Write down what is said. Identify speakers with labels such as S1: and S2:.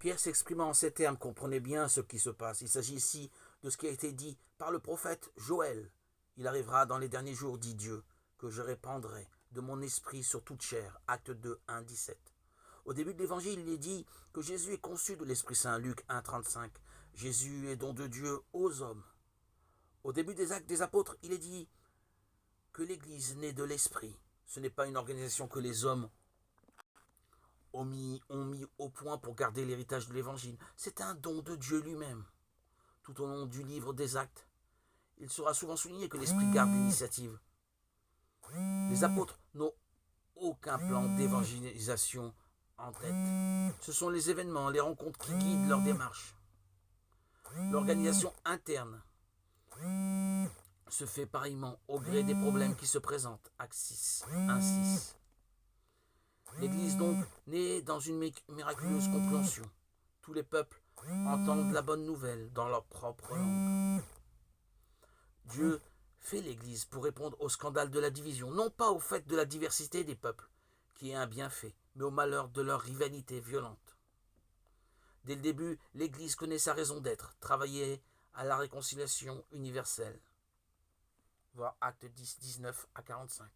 S1: Pierre s'exprimant en ces termes comprenait bien ce qui se passe. Il s'agit ici de ce qui a été dit par le prophète Joël. Il arrivera dans les derniers jours, dit Dieu, que je répandrai de mon esprit sur toute chair. Acte 2, 1, 17. Au début de l'évangile, il est dit que Jésus est conçu de l'Esprit Saint. Luc 1, 35. Jésus est don de Dieu aux hommes. Au début des actes des apôtres, il est dit que l'Église naît de l'Esprit. Ce n'est pas une organisation que les hommes ont mis au point pour garder l'héritage de l'Évangile. C'est un don de Dieu lui-même. Tout au long du livre des actes, il sera souvent souligné que l'Esprit garde l'initiative. Les apôtres n'ont aucun plan d'évangélisation en tête. Ce sont les événements, les rencontres qui guident leur démarche. L'organisation interne se fait pareillement au gré des problèmes qui se présentent. Acte 6, 1, 6. L'Église donc naît dans une miraculeuse compréhension. Tous les peuples entendent la bonne nouvelle dans leur propre langue. Dieu fait l'Église pour répondre au scandale de la division, non pas au fait de la diversité des peuples, qui est un bienfait, mais au malheur de leur rivalité violente. Dès le début, l'Église connaît sa raison d'être, travailler à la réconciliation universelle. Voir Acte 10, 19 à 45.